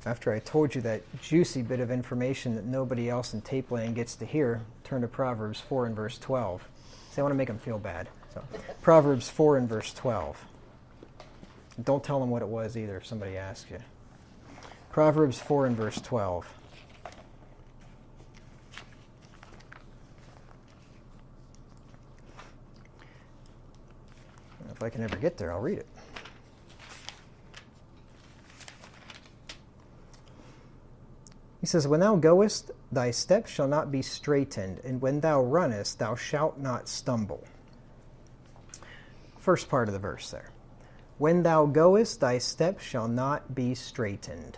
After I told you that juicy bit of information that nobody else in Tape Land gets to hear, turn to Proverbs 4 and verse 12. See, I want to make them feel bad. So, Proverbs 4 and verse 12. Don't tell them what it was either if somebody asks you. Proverbs 4 and verse 12. If I can ever get there, I'll read it. He says, "When thou goest, thy steps shall not be straitened, and when thou runnest, thou shalt not stumble." First part of the verse there. When thou goest, thy steps shall not be straitened.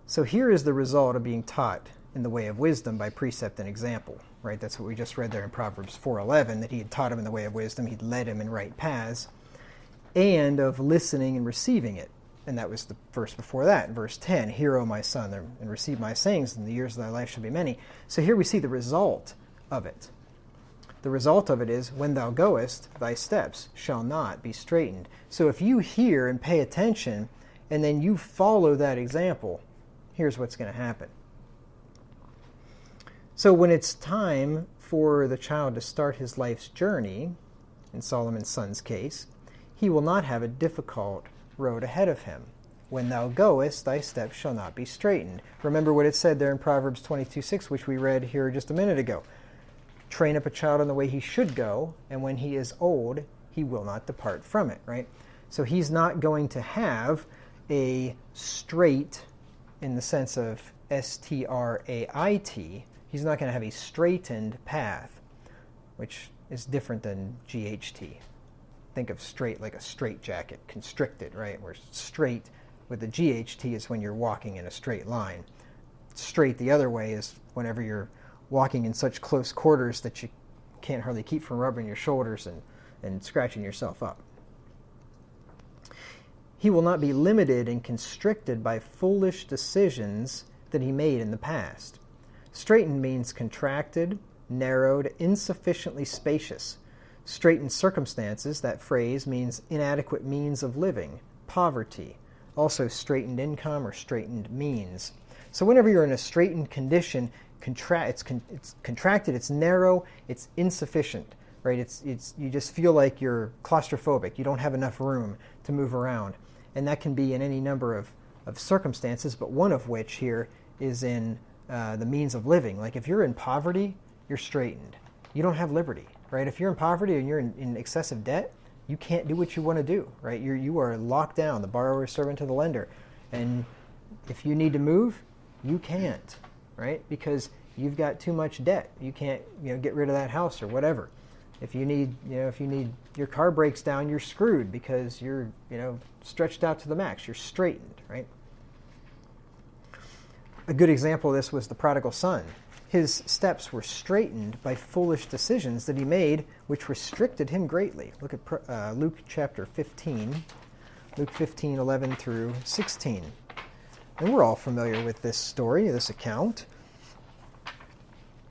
So here is the result of being taught in the way of wisdom by precept and example, right? That's what we just read there in Proverbs 4:11, that he had taught him in the way of wisdom, he'd led him in right paths, and of listening and receiving it. And that was the verse before that, in verse 10, "Hear, O my son, and receive my sayings, and the years of thy life shall be many." So here we see the result of it. The result of it is, when thou goest, thy steps shall not be straitened. So if you hear and pay attention, and then you follow that example, here's what's going to happen. So when it's time for the child to start his life's journey, in Solomon's son's case, he will not have a difficult road ahead of him. When thou goest, thy steps shall not be straitened. Remember what it said there in Proverbs 22:6, which we read here just a minute ago. Train up a child in the way he should go, and when he is old, he will not depart from it, right? So he's not going to have a straight, in the sense of S-T-R-A-I-T, he's not going to have a straightened path, which is different than G-H-T. Think of straight like a straight jacket, constricted, right? Where straight with the GHT is when you're walking in a straight line. Straight the other way is whenever you're walking in such close quarters that you can't hardly keep from rubbing your shoulders and scratching yourself up. He will not be limited and constricted by foolish decisions that he made in the past. Straightened means contracted, narrowed, insufficiently spacious. Straitened circumstances, that phrase, means inadequate means of living, poverty, also straitened income or straitened means. So whenever you're in a straitened condition, it's contracted, it's narrow, it's insufficient, right? You just feel like you're claustrophobic. You don't have enough room to move around. And that can be in any number of circumstances, but one of which here is in the means of living. Like if you're in poverty, you're straitened. You don't have liberty. Right? If you're in poverty and you're in excessive debt, you can't do what you want to do, right? You are locked down, the borrower is servant to the lender. And if you need to move, you can't, right? Because you've got too much debt. You can't, get rid of that house or whatever. If you need your car breaks down, you're screwed because you're, stretched out to the max. You're straitened, right? A good example of this was the prodigal son. His steps were straitened by foolish decisions that he made, which restricted him greatly. Look at Luke chapter 15, Luke 15, 11 through 16. And we're all familiar with this story, this account.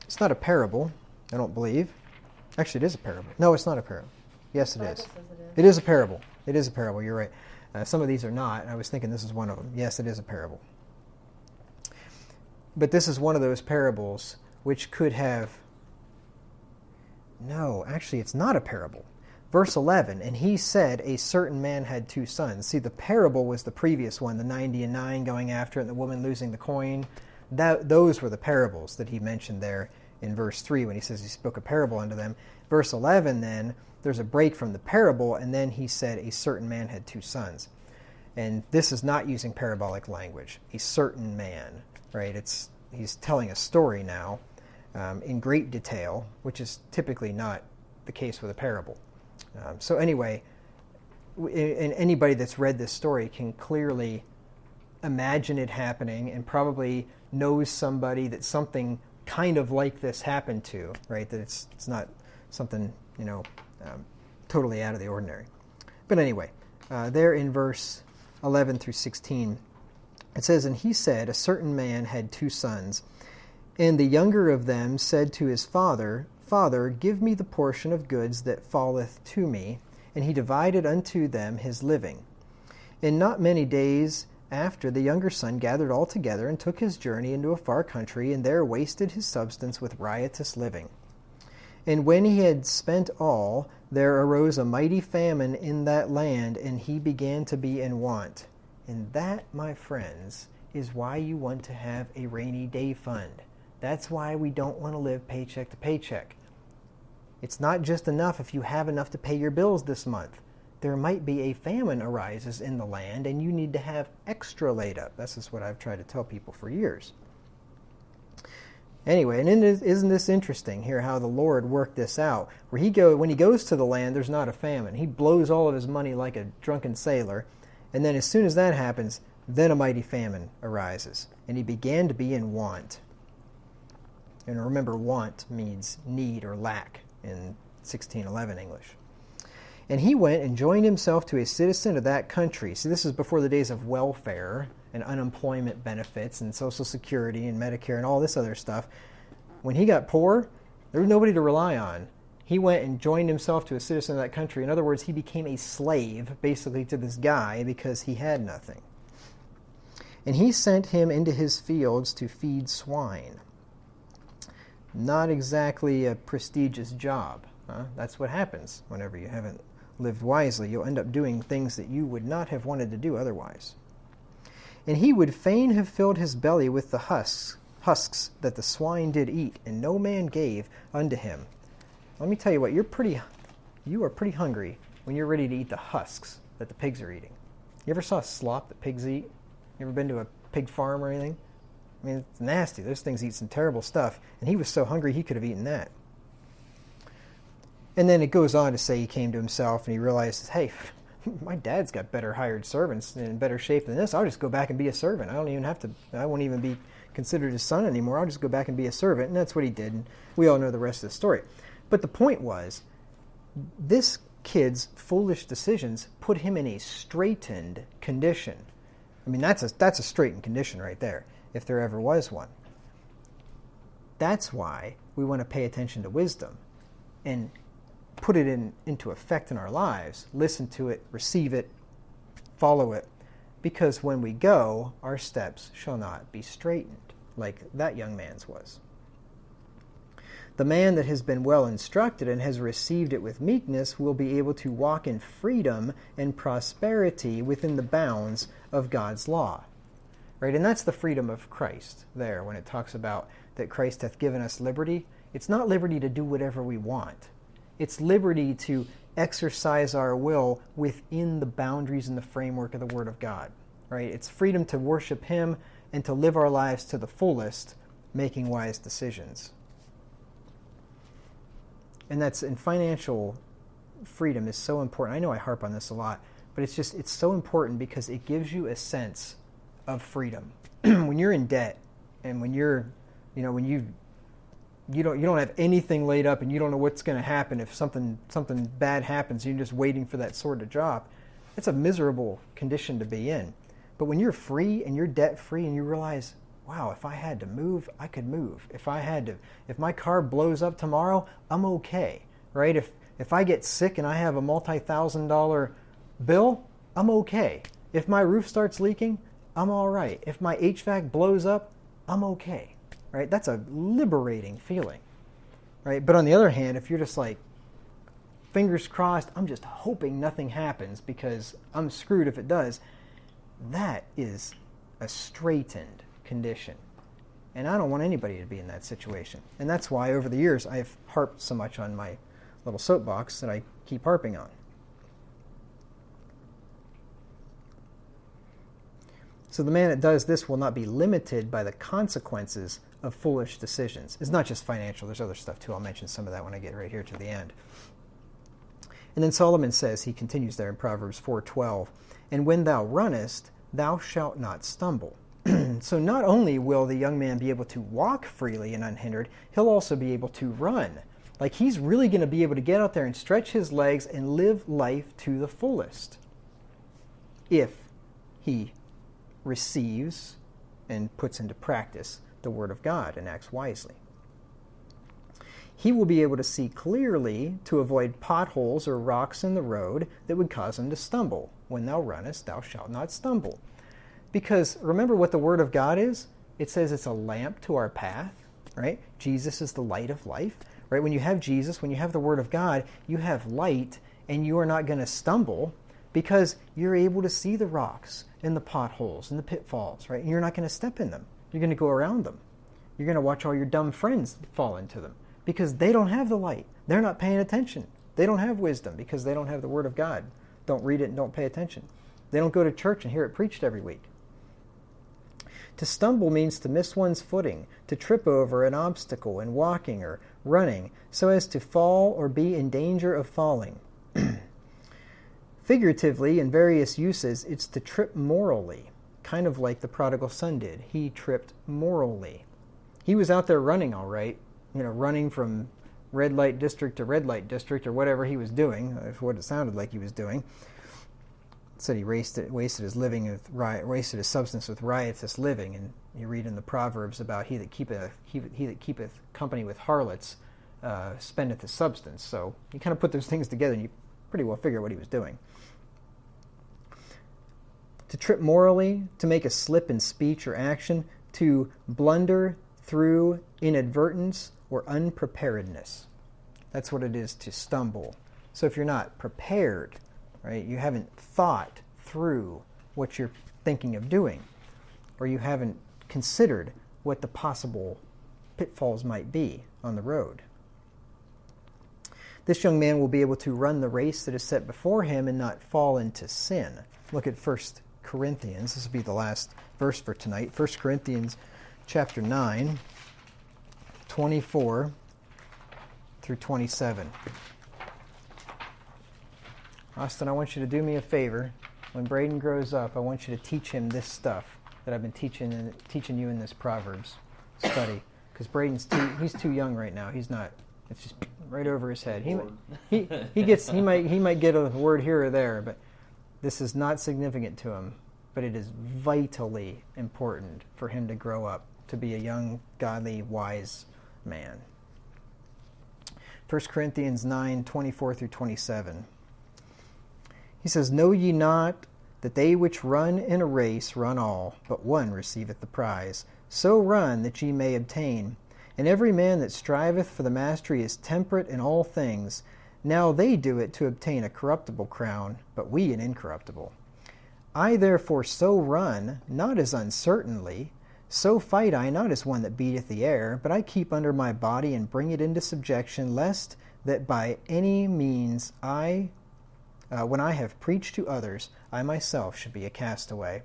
It's not a parable, I don't believe. Actually, it is a parable. No, it's not a parable. Yes, it is. It is a parable. It is a parable, you're right. Some of these are not. I was thinking this is one of them. Yes, it is a parable. But this is one of those parables which could have... No, actually it's not a parable. Verse 11, "And he said, a certain man had 2 sons." See, the parable was the previous one, the 90 and 9 going after it, and the woman losing the coin. Those were the parables that he mentioned there in verse 3 when he says he spoke a parable unto them. Verse 11 then, there's a break from the parable, and then he said, a certain man had 2 sons. And this is not using parabolic language. A certain man. Right, he's telling a story now in great detail, which is typically not the case with a parable. So anyway, and anybody that's read this story can clearly imagine it happening and probably knows somebody that something kind of like this happened to, right? That it's not something, totally out of the ordinary. But anyway, there in verse 11 through 16, it says, "And he said, a certain man had 2 sons, and the younger of them said to his father, Father, give me the portion of goods that falleth to me. And he divided unto them his living. In not many days after, the younger son gathered all together and took his journey into a far country, and there wasted his substance with riotous living. And when he had spent all, there arose a mighty famine in that land, and he began to be in want. And that, my friends, is why you want to have a rainy day fund. That's why we don't want to live paycheck to paycheck. It's not just enough if you have enough to pay your bills this month. There might be a famine arises in the land, and you need to have extra laid up. This is what I've tried to tell people for years. Anyway, and isn't this interesting here how the Lord worked this out? When he goes to the land, there's not a famine. He blows all of his money like a drunken sailor, and then as soon as that happens, then a mighty famine arises, and he began to be in want. And remember, want means need or lack in 1611 English. And he went and joined himself to a citizen of that country. See, this is before the days of welfare and unemployment benefits and Social Security and Medicare and all this other stuff. When he got poor, there was nobody to rely on. He went and joined himself to a citizen of that country. In other words, he became a slave, basically, to this guy because he had nothing. And he sent him into his fields to feed swine. Not exactly a prestigious job. That's what happens whenever you haven't lived wisely. You'll end up doing things that you would not have wanted to do otherwise. And he would fain have filled his belly with the husks that the swine did eat, and no man gave unto him. Let me tell you what, you are pretty hungry when you're ready to eat the husks that the pigs are eating. You ever saw slop that pigs eat? You ever been to a pig farm or anything? I mean, it's nasty. Those things eat some terrible stuff, and he was so hungry he could have eaten that. And then it goes on to say he came to himself and he realizes, hey, my dad's got better hired servants in better shape than this. I'll just go back and be a servant. I won't even be considered his son anymore. I'll just go back and be a servant. And that's what he did. And we all know the rest of the story. But the point was, this kid's foolish decisions put him in a straitened condition. I mean, that's a straitened condition right there, if there ever was one. That's why we want to pay attention to wisdom and put it into effect in our lives, listen to it, receive it, follow it, because when we go, our steps shall not be straitened, like that young man's was. The man that has been well instructed and has received it with meekness will be able to walk in freedom and prosperity within the bounds of God's law. Right? And that's the freedom of Christ there when it talks about that Christ hath given us liberty. It's not liberty to do whatever we want. It's liberty to exercise our will within the boundaries and the framework of the Word of God. Right? It's freedom to worship Him and to live our lives to the fullest, making wise decisions. And financial freedom is so important. I know I harp on this a lot, but it's so important because it gives you a sense of freedom. When you're in debt and when you don't have anything laid up and you don't know what's going to happen if something bad happens, you're just waiting for that sword to drop. It's a miserable condition to be in. But when you're free and you're debt free and you realize, wow, if I had to move, I could move. If my car blows up tomorrow, I'm okay, right? If I get sick and I have a multi-$1,000 bill, I'm okay. If my roof starts leaking, I'm all right. If my HVAC blows up, I'm okay, right? That's a liberating feeling, right? But on the other hand, if you're just like, fingers crossed, I'm just hoping nothing happens because I'm screwed if it does, that is a straitened condition. And I don't want anybody to be in that situation. And that's why over the years I've harped so much on my little soapbox that I keep harping on. So the man that does this will not be limited by the consequences of foolish decisions. It's not just financial. There's other stuff too. I'll mention some of that when I get right here to the end. And then Solomon says, he continues there in Proverbs 4:12, and when thou runnest, thou shalt not stumble. So not only will the young man be able to walk freely and unhindered, he'll also be able to run. Like he's really going to be able to get out there and stretch his legs and live life to the fullest. If he receives and puts into practice the Word of God and acts wisely. He will be able to see clearly to avoid potholes or rocks in the road that would cause him to stumble. When thou runnest, thou shalt not stumble. Because remember what the Word of God is? It says it's a lamp to our path, right? Jesus is the light of life, right? When you have Jesus, when you have the Word of God, you have light, and you are not going to stumble because you're able to see the rocks and the potholes and the pitfalls, right? And you're not going to step in them. You're going to go around them. You're going to watch all your dumb friends fall into them because they don't have the light. They're not paying attention. They don't have wisdom because they don't have the Word of God. Don't read it and don't pay attention. They don't go to church and hear it preached every week. To stumble means to miss one's footing, to trip over an obstacle in walking or running, so as to fall or be in danger of falling. Figuratively, in various uses, it's to trip morally, kind of like the prodigal son did. He tripped morally. He was out there running all right, running from red light district to red light district or whatever he was doing, that's what it sounded like he was doing. It said he wasted his substance with riotous living, and you read in the Proverbs about he that keepeth company with harlots spendeth his substance. So you kind of put those things together and you pretty well figure what he was doing. To trip morally, to make a slip in speech or action, to blunder through inadvertence or unpreparedness. That's what it is to stumble. So if you're not prepared, right, you haven't thought through what you're thinking of doing, or you haven't considered what the possible pitfalls might be on the road. This young man will be able to run the race that is set before him and not fall into sin. Look at 1 Corinthians. This will be the last verse for tonight. 1 Corinthians chapter 9, 24 through 27. Austin, I want you to do me a favor. When Braden grows up, I want you to teach him this stuff that I've been teaching you in this Proverbs study. Because Braden's he's too young right now. He's not. It's just right over his head. He might get a word here or there, but this is not significant to him. But it is vitally important for him to grow up to be a young, godly, wise man. 1 Corinthians 9, 24 through 27. He says, Know ye not that they which run in a race run all, but one receiveth the prize? So run that ye may obtain. And every man that striveth for the mastery is temperate in all things. Now they do it to obtain a corruptible crown, but we an incorruptible. I therefore so run, not as uncertainly, so fight I not as one that beateth the air, but I keep under my body and bring it into subjection, lest that by any means when I have preached to others, I myself should be a castaway.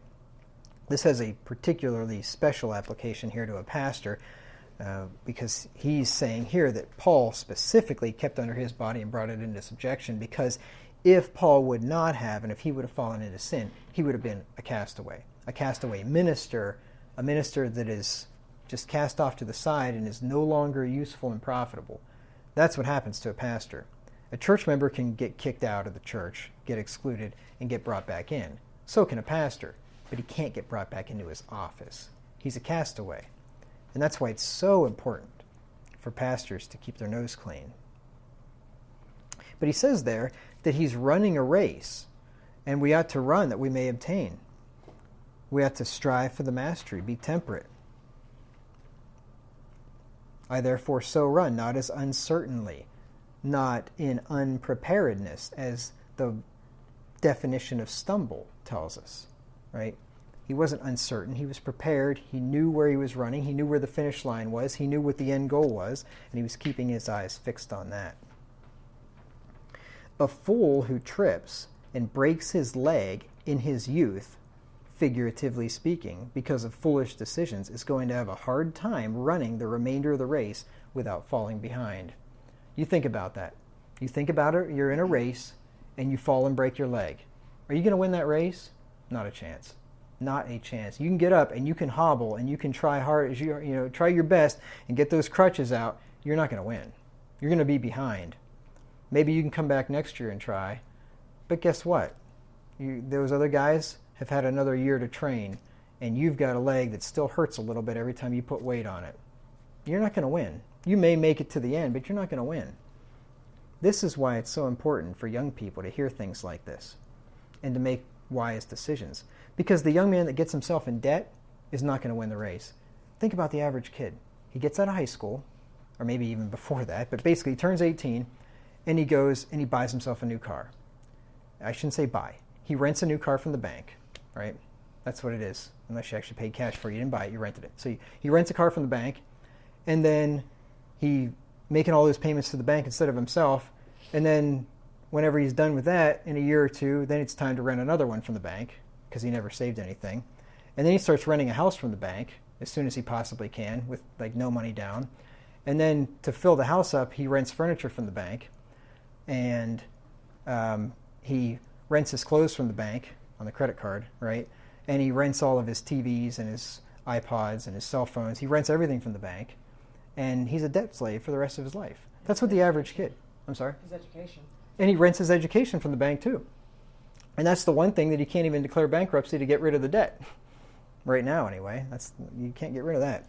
This has a particularly special application here to a pastor, because he's saying here that Paul specifically kept under his body and brought it into subjection, because if Paul would not have, and if he would have fallen into sin, he would have been a castaway minister, a minister that is just cast off to the side and is no longer useful and profitable. That's what happens to a pastor. A church member can get kicked out of the church, get excluded, and get brought back in. So can a pastor, but he can't get brought back into his office. He's a castaway. And that's why it's so important for pastors to keep their nose clean. But he says there that he's running a race, and we ought to run that we may obtain. We ought to strive for the mastery, be temperate. I therefore so run, not as uncertainly, not in unpreparedness, as the definition of stumble tells us, right? He wasn't uncertain. He was prepared. He knew where he was running. He knew where the finish line was. He knew what the end goal was, and he was keeping his eyes fixed on that. A fool who trips and breaks his leg in his youth, figuratively speaking, because of foolish decisions, is going to have a hard time running the remainder of the race without falling behind. You think about that. You think about it, you're in a race, and you fall and break your leg. Are you going to win that race? Not a chance. Not a chance. You can get up and you can hobble and you can try hard, try your best and get those crutches out. You're not going to win. You're going to be behind. Maybe you can come back next year and try. But guess what? Those other guys have had another year to train, and you've got a leg that still hurts a little bit every time you put weight on it. You're not going to win. You may make it to the end, but you're not going to win. This is why it's so important for young people to hear things like this and to make wise decisions. Because the young man that gets himself in debt is not going to win the race. Think about the average kid. He gets out of high school, or maybe even before that, but basically he turns 18, and he goes and he buys himself a new car. I shouldn't say buy. He rents a new car from the bank, right? That's what it is, unless you actually paid cash for it. You didn't buy it, you rented it. So he rents a car from the bank, and then he making all those payments to the bank instead of himself, and then whenever he's done with that, in a year or two, then it's time to rent another one from the bank, because he never saved anything. And then he starts renting a house from the bank as soon as he possibly can, with like no money down. And then to fill the house up, he rents furniture from the bank, and he rents his clothes from the bank on the credit card, right? And he rents all of his TVs and his iPods and his cell phones. He rents everything from the bank, and he's a debt slave for the rest of his life. That's what the average kid. I'm sorry? His education. And he rents his education from the bank too. And that's the one thing that he can't even declare bankruptcy to get rid of the debt. Right now, anyway. You can't get rid of that.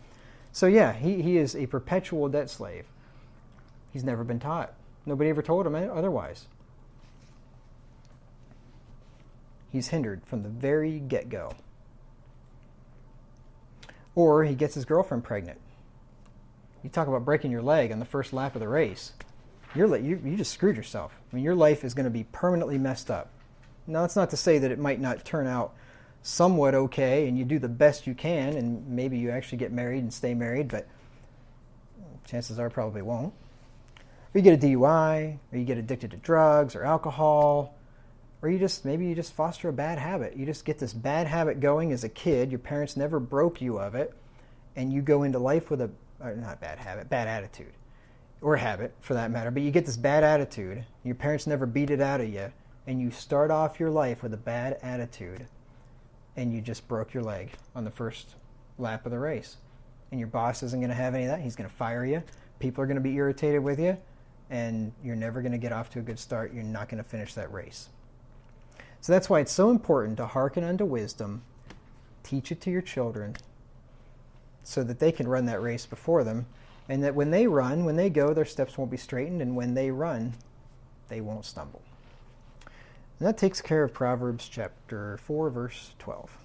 So yeah, he is a perpetual debt slave. He's never been taught. Nobody ever told him otherwise. He's hindered from the very get-go. Or he gets his girlfriend pregnant. You talk about breaking your leg on the first lap of the race. You just screwed yourself. I mean, your life is going to be permanently messed up. Now, that's not to say that it might not turn out somewhat okay and you do the best you can and maybe you actually get married and stay married, but chances are probably won't. Or you get a DUI, or you get addicted to drugs or alcohol, or maybe you just foster a bad habit. You just get this bad habit going as a kid. Your parents never broke you of it, and you go into life with not bad habit, bad attitude, or habit for that matter, but you get this bad attitude. Your parents never beat it out of you, and you start off your life with a bad attitude, and you just broke your leg on the first lap of the race. And your boss isn't going to have any of that. He's going to fire you. People are going to be irritated with you, and you're never going to get off to a good start. You're not going to finish that race. So that's why it's so important to hearken unto wisdom, teach it to your children, so that they can run that race before them, and that when they go, their steps won't be straightened, and when they run, they won't stumble. And that takes care of Proverbs chapter 4, verse 12.